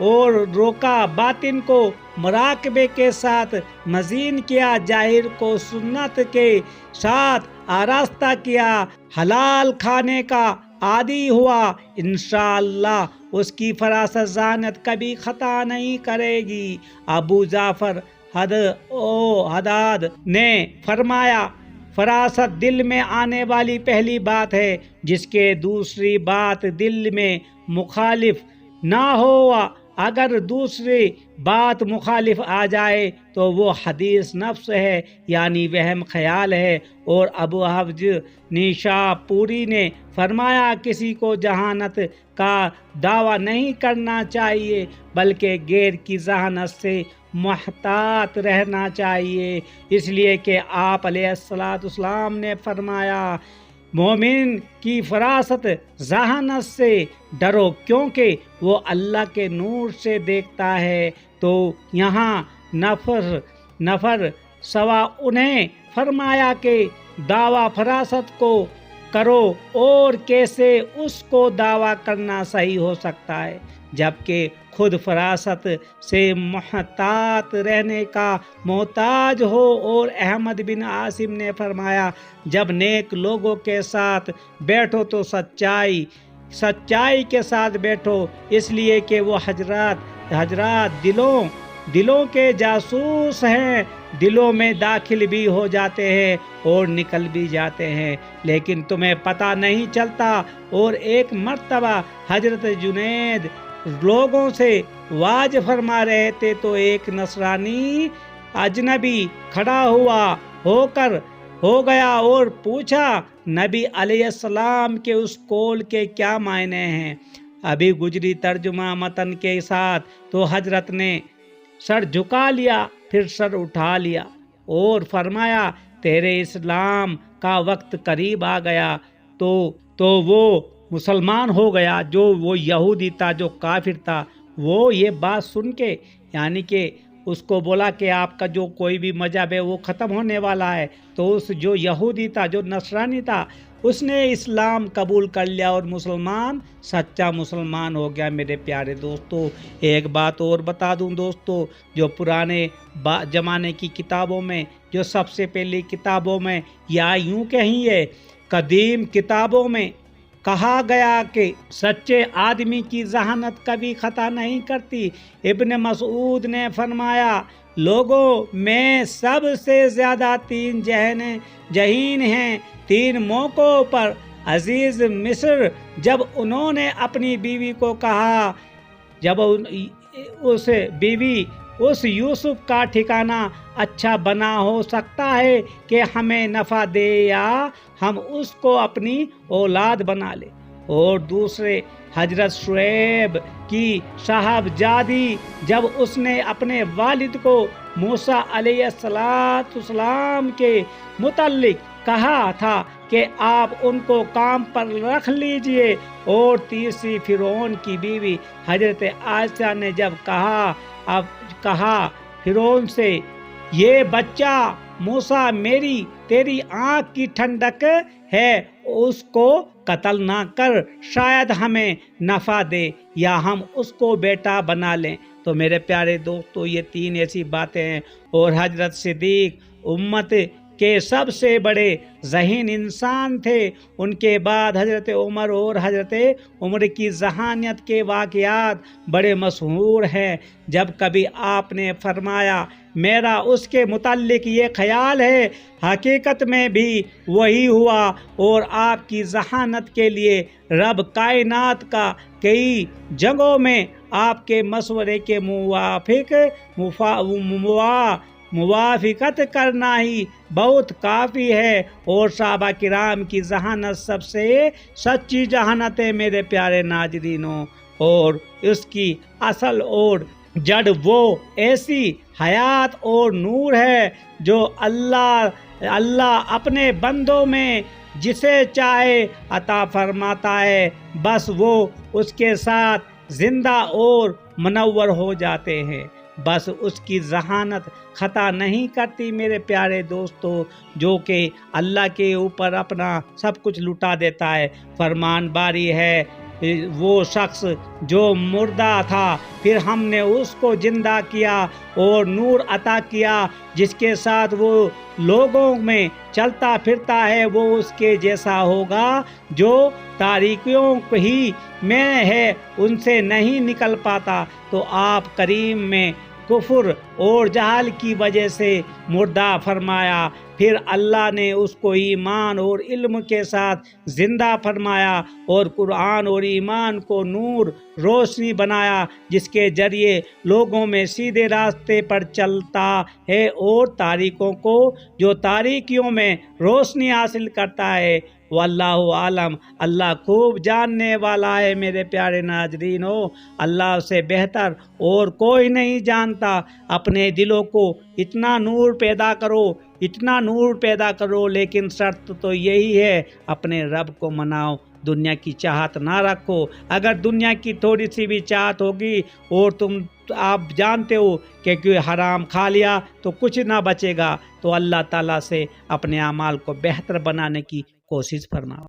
اور روکا، باطن کو مراقبے کے ساتھ مزین کیا، ظاہر کو سنت کے ساتھ آراستہ کیا، حلال کھانے کا عادی ہوا، انشاءاللہ اس کی فراست ذہانت کبھی خطا نہیں کرے گی۔ ابو جعفر حداد نے فرمایا، فراست دل میں آنے والی پہلی بات ہے، جس کے دوسری بات دل میں مخالف نہ ہو۔ اگر دوسری بات مخالف آ جائے تو وہ حدیث نفس ہے، یعنی وہم خیال ہے۔ اور ابو حفص نیشاپوری نے فرمایا، کسی کو ذہانت کا دعویٰ نہیں کرنا چاہیے، بلکہ غیر کی ذہانت سے محتاط رہنا چاہیے، اس لیے کہ آپ علیہ السلام نے فرمایا، مومن کی فراست ذہانت سے ڈرو، کیونکہ وہ اللہ کے نور سے دیکھتا ہے۔ تو یہاں نفر سوا انہیں فرمایا کہ دعویٰ فراست کو کرو، اور کیسے اس کو دعویٰ کرنا صحیح ہو سکتا ہے جبکہ خود فراست سے محتاط رہنے کا محتاج ہو۔ اور احمد بن عاصم نے فرمایا، جب نیک لوگوں کے ساتھ بیٹھو تو سچائی کے ساتھ بیٹھو، اس لیے کہ وہ حضرات دلوں کے جاسوس ہیں، دلوں میں داخل بھی ہو جاتے ہیں اور نکل بھی جاتے ہیں، لیکن تمہیں پتہ نہیں چلتا۔ اور ایک مرتبہ حضرت جنید لوگوں سے واز فرما رہے تھے تو ایک نصرانی اجنبی کھڑا ہو گیا اور پوچھا، نبی علیہ السلام کے اس قول کے کیا معنی ہیں؟ ابھی گزری ترجمہ متن کے ساتھ۔ تو حضرت نے سر جھکا لیا، پھر سر اٹھا لیا اور فرمایا، تیرے اسلام کا وقت قریب آ گیا۔ تو وہ مسلمان ہو گیا۔ جو وہ یہودی تھا، جو کافر تھا، وہ یہ بات سن کے، یعنی کہ اس کو بولا کہ آپ کا جو کوئی بھی مذہب ہے وہ ختم ہونے والا ہے، تو اس جو یہودی تھا، جو نصرانی تھا، اس نے اسلام قبول کر لیا اور سچا مسلمان ہو گیا۔ میرے پیارے دوستو، ایک بات اور بتا دوں دوستو، جو پرانے زمانے کی کتابوں میں، جو سب سے پہلی کتابوں میں، یا یوں کہیں قدیم کتابوں میں کہا گیا کہ سچے آدمی کی ذہانت کبھی خطا نہیں کرتی۔ ابن مسعود نے فرمایا، لوگوں میں سب سے زیادہ 3 ذہین ہیں 3 موقعوں پر۔ عزیز مصر، جب انہوں نے اپنی بیوی کو کہا، جب اس یوسف کا ٹھکانہ اچھا بنا ہو سکتا ہے کہ ہمیں نفع دے یا ہم اس کو اپنی اولاد بنا لیں۔ اور دوسرے حضرت شعیب کی صاحبزادی، جب اس نے اپنے والد کو موسیٰ علیہ السلام کے متعلق کہا تھا کہ آپ ان کو کام پر رکھ لیجئے۔ اور تیسری فرعون کی بیوی حضرت عائشہ نے جب کہا فرعون سے، یہ بچہ موسیٰ تیری آنکھ کی ٹھنڈک ہے، اس کو قتل نہ کر، شاید ہمیں نفع دے یا ہم اس کو بیٹا بنا لیں۔ تو میرے پیارے دوستو، یہ 3 ایسی باتیں ہیں۔ اور حضرت صدیق امت کے سب سے بڑے ذہین انسان تھے۔ ان کے بعد حضرت عمر، اور حضرت عمر کی ذہانت کے واقعات بڑے مشہور ہیں۔ جب کبھی آپ نے فرمایا، میرا اس کے متعلق یہ خیال ہے، حقیقت میں بھی وہی ہوا، اور آپ کی ذہانت کے لیے رب کائنات کا کئی جگہوں میں آپ کے مشورے کے موافقت کرنا ہی بہت کافی ہے۔ اور صحابہ کرام کی ذہانت سب سے سچی ذہانت ہے میرے پیارے ناظرینوں، اور اس کی اصل اور جڑ وہ ایسی حیات اور نور ہے جو اللہ اپنے بندوں میں جسے چاہے عطا فرماتا ہے، بس وہ اس کے ساتھ زندہ اور منور ہو جاتے ہیں۔ بس اس کی ذہانت خطا نہیں کرتی میرے پیارے دوستو، جو کہ اللہ کے اوپر اپنا سب کچھ لٹا دیتا ہے۔ فرمان باری ہے وہ شخص جو مردہ تھا، پھر ہم نے اس کو زندہ کیا اور نور عطا کیا جس کے ساتھ وہ لوگوں میں چلتا پھرتا ہے، وہ اس کے جیسا ہوگا جو تاریکیوں ہی میں ہے، ان سے نہیں نکل پاتا۔ تو آپ کریم میں کفر اور جہل کی وجہ سے مردہ فرمایا، پھر اللہ نے اس کو ایمان اور علم کے ساتھ زندہ فرمایا اور قرآن اور ایمان کو نور روشنی بنایا جس کے ذریعے لوگوں میں سیدھے راستے پر چلتا ہے اور تاریکوں کو جو تاریکیوں میں روشنی حاصل کرتا ہے۔ واللہ عالم، اللہ خوب جاننے والا ہے۔ میرے پیارے ناظرین ہو، اللہ سے بہتر اور کوئی نہیں جانتا۔ اپنے دلوں کو اتنا نور پیدا کرو، اتنا نور پیدا کرو، لیکن شرط تو یہی ہے اپنے رب کو مناؤ، دنیا کی چاہت نہ رکھو۔ اگر دنیا کی تھوڑی سی بھی چاہت ہوگی اور آپ جانتے ہو کہ کوئی حرام کھا لیا تو کچھ نہ بچے گا، تو اللہ تعالیٰ سے اپنے اعمال کو بہتر بنانے کی کوشش فرماؤ۔